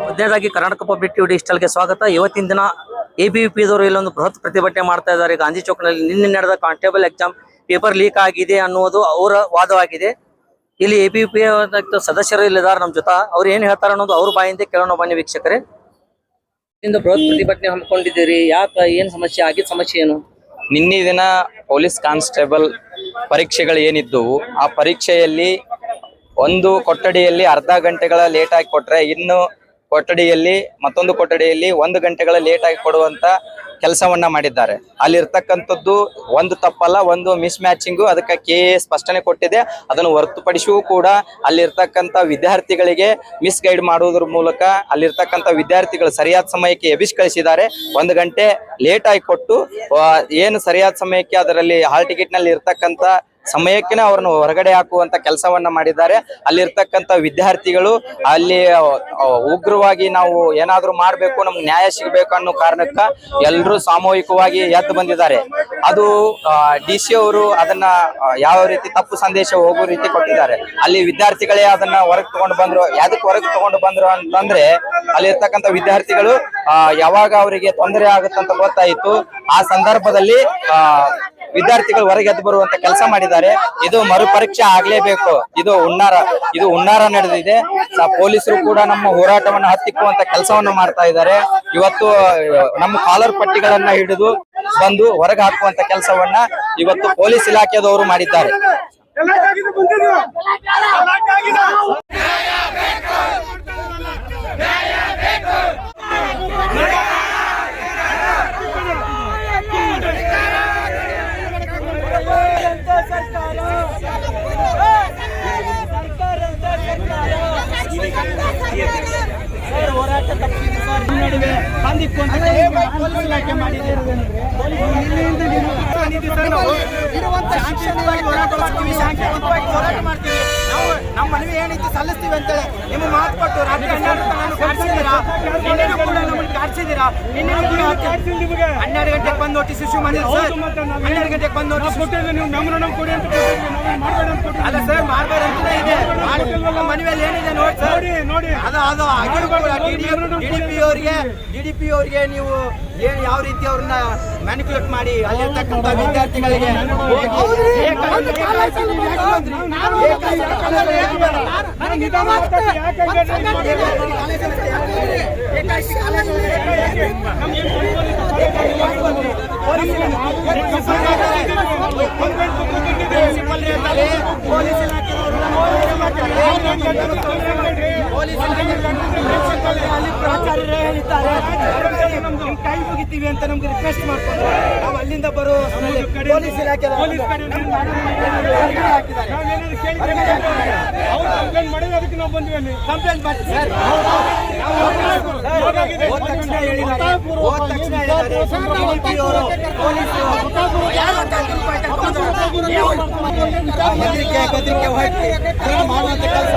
ಮೊದಲನೇದಾಗಿ Karnataka public TV ಡಿಜಿಟಲ್ಗೆ ಸ್ವಾಗತ. ಇವತ್ತಿನ ದಿನ ABVP ದವರು ಇಲ್ಲೊಂದು ಬೃಹತ್ ಪ್ರತಿಭಟನೆ ಮಾಡ್ತಾ ಇದ್ದಾರೆ. ಗಾಂಧಿ ಚೌಕ್ನಲ್ಲಿ ನಿನ್ನೆ ನಡೆದ ಕಾನ್ಸ್ಟೇಬಲ್ ಎಕ್ಸಾಮ್ ಪೇಪರ್ ಲೀಕ್ ಆಗಿದೆ ಅನ್ನುವುದು ಅವರ ವಾದವಾಗಿದೆ. ಇಲ್ಲಿ ABVP ಸದಸ್ಯರು ಇಲ್ಲಿದ್ದಾರೆ ನಮ್ಮ ಜೊತೆ. ಅವ್ರು ಏನ್ ಹೇಳ್ತಾರೆ ಅನ್ನೋದು ಅವ್ರ ಬಾಯಿಂದ ಕೇಳೋಣ ಬನ್ನಿ ವೀಕ್ಷಕರೇ. ಬೃಹತ್ ಪ್ರತಿಭಟನೆ ಹಮ್ಮಿಕೊಂಡಿದ್ದೀರಿ, ಯಾಕೆ, ಏನ್ ಸಮಸ್ಯೆ ಆಗಿದ್ದ ಸಮಸ್ಯೆ ಏನು? ನಿನ್ನೆ ದಿನ ಪೊಲೀಸ್ ಕಾನ್ಸ್ಟೇಬಲ್ ಪರೀಕ್ಷೆಗಳು ಏನಿದ್ದವು, ಆ ಪರೀಕ್ಷೆಯಲ್ಲಿ ಒಂದು ಕೊಠಡಿಯಲ್ಲಿ ಅರ್ಧ ಗಂಟೆಗಳ ಲೇಟ್ ಆಗಿ ಕೊಟ್ರೆ, ಇನ್ನು ಕೊಠಡಿಯಲ್ಲಿ ಮತ್ತೊಂದು ಕೊಠಡಿಯಲ್ಲಿ 1 ಗಂಟೆಗಳ ಲೇಟ್ ಆಗಿ ಕೊಡುವಂತ ಕೆಲಸವನ್ನ ಮಾಡಿದ್ದಾರೆ. ಅಲ್ಲಿರ್ತಕ್ಕಂಥದ್ದು ಒಂದು ತಪ್ಪಲ್ಲ, ಒಂದು ಮಿಸ್ ಮ್ಯಾಚಿಂಗು. ಅದಕ್ಕೆ KA ಸ್ಪಷ್ಟನೆ ಕೊಟ್ಟಿದೆ. ಅದನ್ನು ಹೊರತುಪಡಿಸಿಯೂ ಕೂಡ ಅಲ್ಲಿರ್ತಕ್ಕಂಥ ವಿದ್ಯಾರ್ಥಿಗಳಿಗೆ ಮಿಸ್ ಗೈಡ್ ಮಾಡುವುದರ ಮೂಲಕ ಅಲ್ಲಿರ್ತಕ್ಕಂಥ ವಿದ್ಯಾರ್ಥಿಗಳು ಸರಿಯಾದ ಸಮಯಕ್ಕೆ ಎಬ್ಬಿಸಿ 1 ಗಂಟೆ ಲೇಟ್ ಆಗಿ ಕೊಟ್ಟು ಏನು ಸರಿಯಾದ ಸಮಯಕ್ಕೆ ಅದರಲ್ಲಿ ಹಾಲ್ ಟಿಕೆಟ್ ನಲ್ಲಿ ಇರ್ತಕ್ಕಂಥ ಸಮಯಕ್ಕೆ ಅವರನ್ನು ಹೊರಗಡೆ ಹಾಕುವಂತ ಕೆಲಸವನ್ನ ಮಾಡಿದ್ದಾರೆ. ಅಲ್ಲಿರ್ತಕ್ಕಂಥ ವಿದ್ಯಾರ್ಥಿಗಳು ಅಲ್ಲಿ ಉಗ್ರವಾಗಿ ನಾವು ಏನಾದ್ರೂ ಮಾಡ್ಬೇಕು, ನಮ್ಗೆ ನ್ಯಾಯ ಸಿಗಬೇಕು ಅನ್ನೋ ಕಾರಣಕ್ಕ ಎಲ್ಲರೂ ಸಾಮೂಹಿಕವಾಗಿ ಎದ್ದು ಬಂದಿದ್ದಾರೆ. ಅದು DC ಅವರು ಅದನ್ನ ಯಾವ ರೀತಿ ತಪ್ಪು ಸಂದೇಶ ಹೋಗೋ ರೀತಿ ಕೊಟ್ಟಿದ್ದಾರೆ. ಅಲ್ಲಿ ವಿದ್ಯಾರ್ಥಿಗಳೇ ಅದನ್ನ ಹೊರಗೆ ತಗೊಂಡು ಬಂದ್ರು. ಯಾವ್ದಕ್ಕೆ ಹೊರಗೆ ತಗೊಂಡು ಬಂದ್ರು ಅಂತಂದ್ರೆ, ಅಲ್ಲಿರ್ತಕ್ಕಂಥ ವಿದ್ಯಾರ್ಥಿಗಳು ಯಾವಾಗ ಅವರಿಗೆ ತೊಂದರೆ ಆಗುತ್ತಂತ ಗೊತ್ತಾಯಿತು, ಆ ಸಂದರ್ಭದಲ್ಲಿ ವಿದ್ಯಾರ್ಥಿಗಳು ಹೊರಗೆ ಎದ್ದು ಬರುವಂತ ಕೆಲಸ ಮಾಡಿದ್ದಾರೆ. ಇದು ಮರುಪರೀಕ್ಷೆ ಆಗ್ಲೇಬೇಕು. ಇದು ಹುನ್ನಾರ ನಡೆದಿದೆ. ಪೊಲೀಸರು ಕೂಡ ನಮ್ಮ ಹೋರಾಟವನ್ನು ಹತ್ತಿಕ್ಕುವಂತ ಕೆಲಸವನ್ನು ಮಾಡ್ತಾ ಇದ್ದಾರೆ. ಇವತ್ತು ನಮ್ಮ ಕಾಲರ್ ಪಟ್ಟಿಗಳನ್ನ ಹಿಡಿದು ಬಂದು ಹೊರಗೆ ಹಾಕುವಂತ ಕೆಲಸವನ್ನ ಇವತ್ತು ಪೊಲೀಸ್ ಇಲಾಖೆದವರು ಮಾಡಿದ್ದಾರೆ. ಹೋರಾಟ ತಪ್ಪಿದೆ ಸರ್. ನಡುವೆ ಬಂದಿತ್ತು ಅಂತ ಪೊಲೀಸ್ ಇಲಾಖೆ ಮಾಡಿದೆ. ಶಾಂತಿಯುತವಾಗಿ ಹೋರಾಟ ಮಾಡ್ತೀವಿ, ಶಾಂತಿಯುತವಾಗಿ ಹೋರಾಟ ಮಾಡ್ತೀವಿ. ನಾವು ನಮ್ಮ ಮನವಿ ಏನೈತಿ ಸಲ್ಲಿಸ್ತೀವಿ ಅಂತೇಳಿ ನಿಮ್ಗೆ ಮಾತು ಕೊಟ್ಟು ರಾತ್ರಿ 12 ಕಾಡ್ಸಿದ್ದೀರಾ. ನಿನ್ನೆನೂ ಕೂಡ ನಮ್ಮನ್ನು ಕಾಡ್ಸಿದ್ದೀರಾ. ನಿನ್ನೆನೂ ಕೂಡ 12 ಗಂಟೆಗೆ ಬಂದು ನೋಟಿಸ್ ಇಶ್ಯೂ ಮಾಡಿದ್ರು ಸರ್. 12 ಗಂಟೆಗೆ ಬಂದು ನೋಟಿಸ್ ಅಲ್ಲ ಸರ್, ಮಾಡಬೇಡ ಅಂತ ಇದೆ. ಮನವಿಯಲ್ಲಿ ಏನಿದೆ ನೋಡಿ ಸರ್, ಅದು DDP ಅವರಿಗೆ ನೀವು ಏನು ಯಾವ ರೀತಿ ಅವ್ರನ್ನ ಮ್ಯಾನಿಪುಲೇಟ್ ಮಾಡಿ ಅಲ್ಲಿರ್ತಕ್ಕಂಥ ವಿದ್ಯಾರ್ಥಿಗಳಿಗೆ ಪೊಲೀಸ್ ಇಲಾಖೆ ಅಲ್ಲಿ ಪ್ರಾಚಾರ್ಯರೇ ಹೇಳಿದ್ದಾರೆ ಕೈ ಮುಗಿತೀವಿ ಅಂತ ನಮ್ಗೆ ರಿಕ್ವೆಸ್ಟ್ ಮಾಡ್ಕೊಂಡು ನಾವು ಅಲ್ಲಿಂದ ಬರೋ ಪೊಲೀಸ್ ಇಲಾಖೆ ಕಂಪ್ಲೇಂಟ್ ಮಾಡಿ ಸರ್. ಹೋದ ತಕ್ಷಣ ಹೇಳಿದ್ದಾರೆ ಗದ್ರಿಕೆ ಹೋಗಿ ಮಾಡುವಂತ ಕೆಲಸ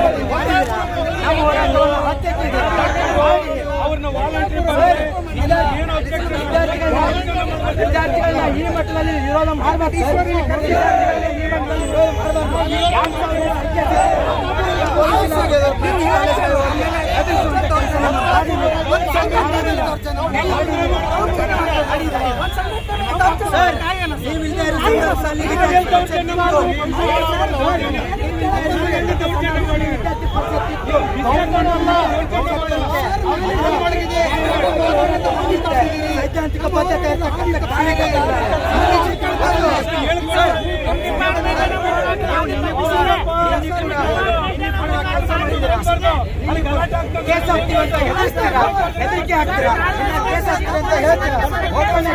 ವಿದ್ಯಾರ್ಥಿಗಳನ್ನ ಈ ಮಟ್ಟದಲ್ಲಿ ವಿರೋಧ ಮಾಡಬೇಕು. ಸೈದ್ಧಾಂತಿಕ ಬದ್ಧತೆ ಇರ್ತಕ್ಕಂಥ ಕೇಸ್ ಹಾಕ್ತೀವಿ ಅಂತ ಹೆದರಿಸ್ತೀರಾ, ಹೆದರಿಕೆ ಹಾಕ್ತೀರಾ, ಕೇಸ್ ಹಾಕ್ತೀವಿ ಅಂತ ಹೇಳ್ತೀರಾ, ಓಪನ್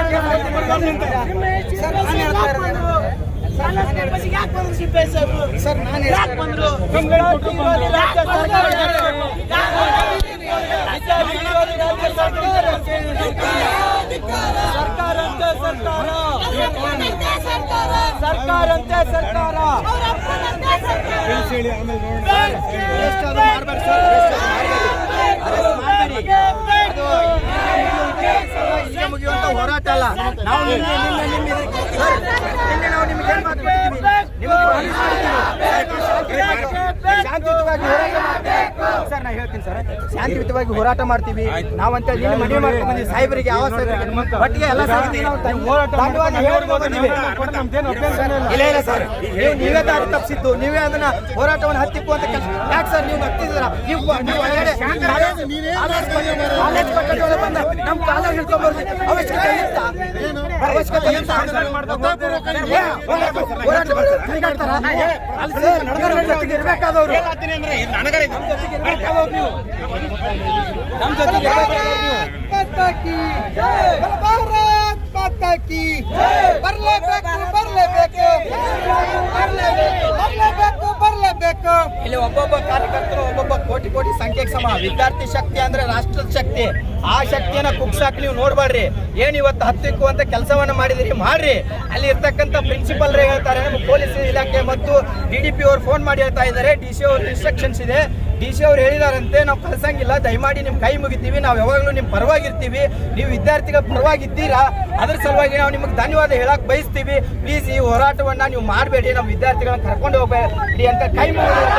ಸರ್ ಸರ್ಕಾರಂತೆ ಸರ್ಕಾರ ಮುಗಿಯುವಂತ ಹೋರಾಟ ಅಲ್ಲ. ನಾವು ನಿನ್ನೆ ನಾವು ನಿಮ್ಗೆ ಏನ್ ಮಾತು ಶಾಂತಿಯುತವಾಗಿ ಹೋರಾಟ ಮಾಡ್ತೀವಿ ಸರ್. ನಾ ಹೇಳ್ತೀನಿ ಸರ್, ಶಾಂತಿಯುತವಾಗಿ ಹೋರಾಟ ಮಾಡ್ತೀವಿ ನಾವಂತ ಇಲ್ಲಿ ಮನವಿ ಮಾಡ್ಕೊಂಡು ಬಂದಿವಿ ಸಾಹೇಬರಿಗೆ, ಯಾವ ಸಾಹೇಬರಿಗೆ ಒಟ್ಟಿಗೆ ಎಲ್ಲ ಇಲ್ಲ ಸರ್. ನೀವೇ ದಾರಿ ತಪ್ಪಿಸಿದ್ದು, ನೀವೇ ಅದನ್ನ ಹೋರಾಟವನ್ನು ಹತ್ತಿಕ್ಕುವಂತ ಕೆಲಸ ಯಾಕೆ ಸರ್ ನೀವು ಹತ್ತಿದ್ದೀರ? ನೀವು ಒಳಗಡೆ ಕಾಲೇಜ್ ಪಟ್ಟಣದೊಳಗೆ ಬಂದ ನಮ್ಮ ಕಾಲೇಜ್ ಹಿಡ್ಕೊಂಡ್ಬರ್ದು ಅವಶ್ಯಕತೆ ಇತ್ತ? ಅವಶ್ಯಕತೆ ಇತ್ತ? ಹೋರಾಟ ಇರ್ಬೇಕಾದವ್ರು ನಮ್ಮ ಜೊತೆಗೆ ಬರಲೇಬೇಕು. ಇಲ್ಲಿ ಒಬ್ಬೊಬ್ಬ ಕಾರ್ಯಕರ್ತರು ಒಬ್ಬೊಬ್ಬ ಕೋಟಿ ಕೋಟಿ ಸಂಖ್ಯೆಗೆ ಸಮ. ವಿದ್ಯಾರ್ಥಿ ಶಕ್ತಿ ಅಂದ್ರೆ ರಾಷ್ಟ್ರದ ಶಕ್ತಿ. ಆ ಶಕ್ತಿಯನ್ನ ಕುಗ್ಸಾಕ್ ನೀವು ನೋಡ್ಬೇಡ್ರಿ. ಏನ್ ಇವತ್ತು ಹತ್ತಿಕ್ಕುವಂತ ಕೆಲಸವನ್ನ ಮಾಡಿದಿರಿ, ಮಾಡ್ರಿ. ಅಲ್ಲಿ ಇರ್ತಕ್ಕಂಥ ಪ್ರಿನ್ಸಿಪಲ್ ಹೇಳ್ತಾರೆ, ನಮ್ಮ ಪೊಲೀಸ್ ಇಲಾಖೆ ಮತ್ತು DDP ಅವ್ರು ಫೋನ್ ಮಾಡಿ ಹೇಳ್ತಾ ಇದ್ದಾರೆ, DC ಅವ್ರ ಇನ್ಸ್ಟ್ರಕ್ಷನ್ಸ್ ಇದೆ. DC ಅವ್ರು ಹೇಳಿದಾರಂತೆ, ನಾವು ಕಳ್ಸಂಗಿಲ್ಲ, ದಯಮಾಡಿ ನಿಮ್ ಕೈ ಮುಗಿತೀವಿ, ನಾವು ಯಾವಾಗಲೂ ನಿಮ್ ಪರವಾಗಿರ್ತೀವಿ, ನೀವು ವಿದ್ಯಾರ್ಥಿಗಳ ಪರವಾಗಿದ್ದೀರಾ, ಅದ್ರ ಸಲುವಾಗಿ ನಾವು ನಿಮಗೆ ಧನ್ಯವಾದ ಹೇಳಕ್ ಬಯಸ್ತೀವಿ. ಪ್ಲೀಸ್ ಈ ಹೋರಾಟವನ್ನ ನೀವು ಮಾಡಬೇಡಿ, ನಮ್ಮ ವಿದ್ಯಾರ್ಥಿಗಳನ್ನ ಕರ್ಕೊಂಡು ಹೋಗಬೇಡಿ ಅಂತ ಕೈ ಮುಗಿದ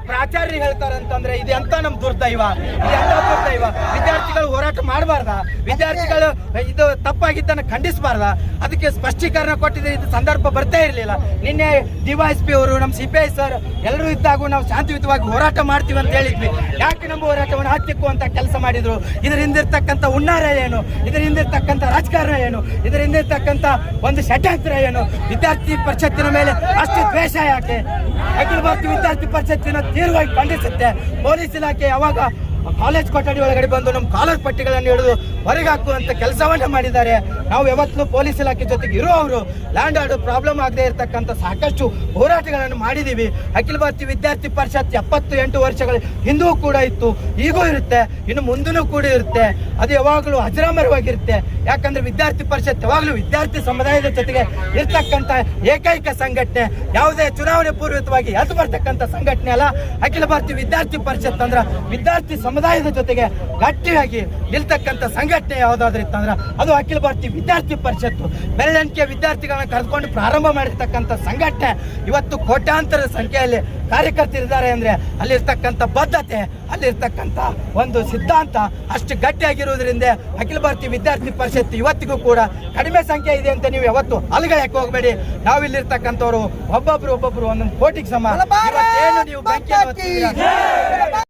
ಪ್ರಾಚಾರ್ಯ ಹೇಳ್ತಾರಂತಂದ್ರೆ ಇದು ಎಂತ ನಮ್ ದುರ್ದೈವ, ಇದು ಎಂತ ದುರ್ದೈವ. ವಿದ್ಯಾರ್ಥಿಗಳು ಹೋರಾಟ ಮಾಡಬಾರ್ದ? ವಿದ್ಯಾರ್ಥಿಗಳು ಇದು ತಪ್ಪಾಗಿದ್ದನ್ನ ಖಂಡಿಸಬಾರ್ದ? ಅದಕ್ಕೆ ಸ್ಪಷ್ಟೀಕರಣ ಕೊಟ್ಟಿದ್ರೆ ಇದು ಸಂದರ್ಭ ಬರ್ತಾ ಇರಲಿಲ್ಲ. ನಿನ್ನೆ DYSP ಅವರು, ನಮ್ಮ CPI ಸರ್ ಎಲ್ಲರೂ ಇದ್ದಾಗೂ ನಾವು ಶಾಂತಿಯುತವಾಗಿ ಹೋರಾಟ ಮಾಡ್ತೀವಿ ಅಂತ ಹೇಳಿದ್ವಿ. ಯಾಕೆ ನಮ್ಮ ಹೋರಾಟವನ್ನು ಹತ್ತಿಕ್ಕುವಂತ ಕೆಲಸ ಮಾಡಿದ್ರು? ಇದರ ಹಿಂದಿರ್ತಕ್ಕಂಥ ಹುನ್ನಾರ ಏನು? ಇದರ ಹಿಂದಿರ್ತಕ್ಕಂಥ ರಾಜಕಾರಣ ಏನು? ಇದರ ಹಿಂದಿರ್ತಕ್ಕಂಥ ಒಂದು ಷಡ್ಯಂತ್ರ ಏನು? ವಿದ್ಯಾರ್ಥಿ ಪರಿಷತ್ತಿನ ಮೇಲೆ ಅಷ್ಟು ದ್ವೇಷ ಯಾಕೆ? ಅಖಿಲ ಭಾರತೀಯ ವಿದ್ಯಾರ್ಥಿ ಪರಿಷತ್ತಿನ ತೀವ್ರವಾಗಿ ಖಂಡಿಸುತ್ತೆ. ಪೊಲೀಸ್ ಇಲಾಖೆ ಯಾವಾಗ ಕಾಲೇಜ್ ಕೊಠಡಿ ಒಳಗಡೆ ಬಂದು ನಮ್ಮ ಕಾಲರ್ ಪಟ್ಟಿಗಳನ್ನು ಹಿಡಿದು ಹೊರಗೆ ಹಾಕುವಂತ ಕೆಲಸವನ್ನ ಮಾಡಿದ್ದಾರೆ. ನಾವು ಯಾವತ್ತೂ ಪೊಲೀಸ್ ಇಲಾಖೆ ಜೊತೆಗೆ ಇರುವವರು ಲ್ಯಾಂಡ್ ಆರ್ಡರ್ ಪ್ರಾಬ್ಲಮ್ ಆಗದೆ ಇರತಕ್ಕಂಥ ಸಾಕಷ್ಟು ಹೋರಾಟಗಳನ್ನು ಮಾಡಿದೀವಿ. ಅಖಿಲ ಭಾರತೀಯ ವಿದ್ಯಾರ್ಥಿ ಪರಿಷತ್ 78 ವರ್ಷಗಳ ಹಿಂದೂ ಕೂಡ ಇತ್ತು, ಈಗೂ ಇರುತ್ತೆ, ಇನ್ನು ಮುಂದೂ ಕೂಡ ಇರುತ್ತೆ. ಅದು ಯಾವಾಗಲೂ ಅಜರಾಮರವಾಗಿರುತ್ತೆ. ಯಾಕಂದ್ರೆ ವಿದ್ಯಾರ್ಥಿ ಪರಿಷತ್ ಯಾವಾಗಲೂ ವಿದ್ಯಾರ್ಥಿ ಸಮುದಾಯದ ಜೊತೆಗೆ ಇರ್ತಕ್ಕಂಥ ಏಕೈಕ ಸಂಘಟನೆ. ಯಾವುದೇ ಚುನಾವಣೆ ಪೂರ್ವಕವಾಗಿ ಎದ್ದು ಬರ್ತಕ್ಕಂಥ ಸಂಘಟನೆ ಅಲ್ಲ ಅಖಿಲ ಭಾರತೀಯ ವಿದ್ಯಾರ್ಥಿ ಪರಿಷತ್. ಅಂದ್ರ ವಿದ್ಯಾರ್ಥಿ ಸಮುದಾಯದ ಜೊತೆಗೆ ಗಟ್ಟಿಯಾಗಿ ನಿಲ್ತಕ್ಕಂಥ ಸಂಘಟನೆ ಯಾವುದಾದ್ರೂ ಇತ್ತಂದ್ರೆ ಅದು ಅಖಿಲ ಭಾರತೀಯ ವಿದ್ಯಾರ್ಥಿ ಪರಿಷತ್ತು. ಬೆರಳೆಣಿಕೆ ವಿದ್ಯಾರ್ಥಿಗಳನ್ನ ಕರೆದುಕೊಂಡು ಪ್ರಾರಂಭ ಮಾಡಿರ್ತಕ್ಕಂಥ ಸಂಘಟನೆ. ಇವತ್ತು ಕೋಟ್ಯಾಂತರ ಸಂಖ್ಯೆಯಲ್ಲಿ ಕಾರ್ಯಕರ್ತರಿದ್ದಾರೆ ಅಂದ್ರೆ ಅಲ್ಲಿರ್ತಕ್ಕಂಥ ಬದ್ಧತೆ, ಅಲ್ಲಿರ್ತಕ್ಕಂಥ ಒಂದು ಸಿದ್ಧಾಂತ ಅಷ್ಟು ಗಟ್ಟಿಯಾಗಿರುವುದರಿಂದ ಅಖಿಲ ಭಾರತೀಯ ವಿದ್ಯಾರ್ಥಿ ಪರಿಷತ್ ಇವತ್ತಿಗೂ ಕೂಡ ಕಡಿಮೆ ಸಂಖ್ಯೆ ಇದೆ ಅಂತ ನೀವು ಯಾವತ್ತು ಅಲುಗಾಡಕ್ಕೆ ಹೋಗಬೇಡಿ. ನಾವಿಲ್ಲಿರ್ತಕ್ಕಂಥವ್ರು ಒಬ್ಬೊಬ್ರು ಒಂದೊಂದು ಕೋಟಿಗೆ ಸಮ. ಏನು ನೀವು ಬೆಂಕಿಯನ್ನು ಸರ್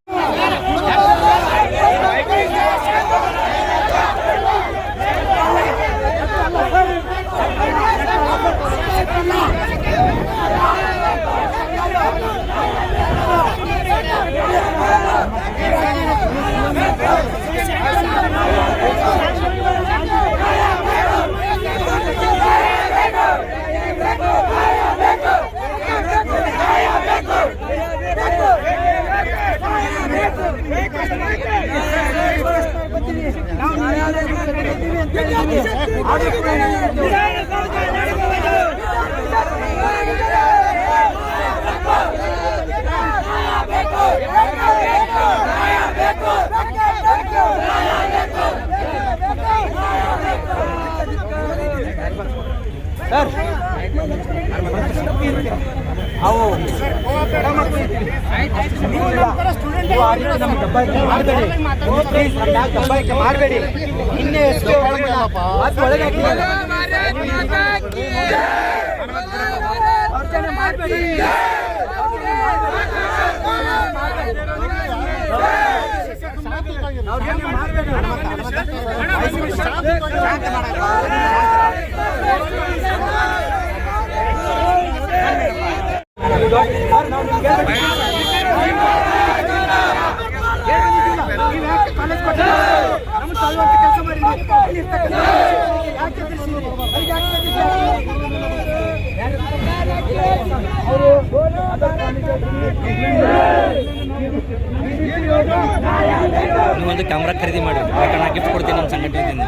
ಮಾಡಬೇಡಿ. ಇನ್ನೇ ಎಷ್ಟು ಒಳಗೆ ಮಾಡಬೇಡಿ. ಕೆಲಸ ಮಾಡಿ ನೀವೊಂದು ಕ್ಯಾಮ್ರಾ ಖರೀದಿ ಮಾಡಿ, ಯಾಕಂದ್ರೆ ನಾ ಗಿಫ್ಟ್ ಕೊಡ್ತೀನಿ ನಮ್ಮ ಸಂಘಟನೆಯಿಂದ.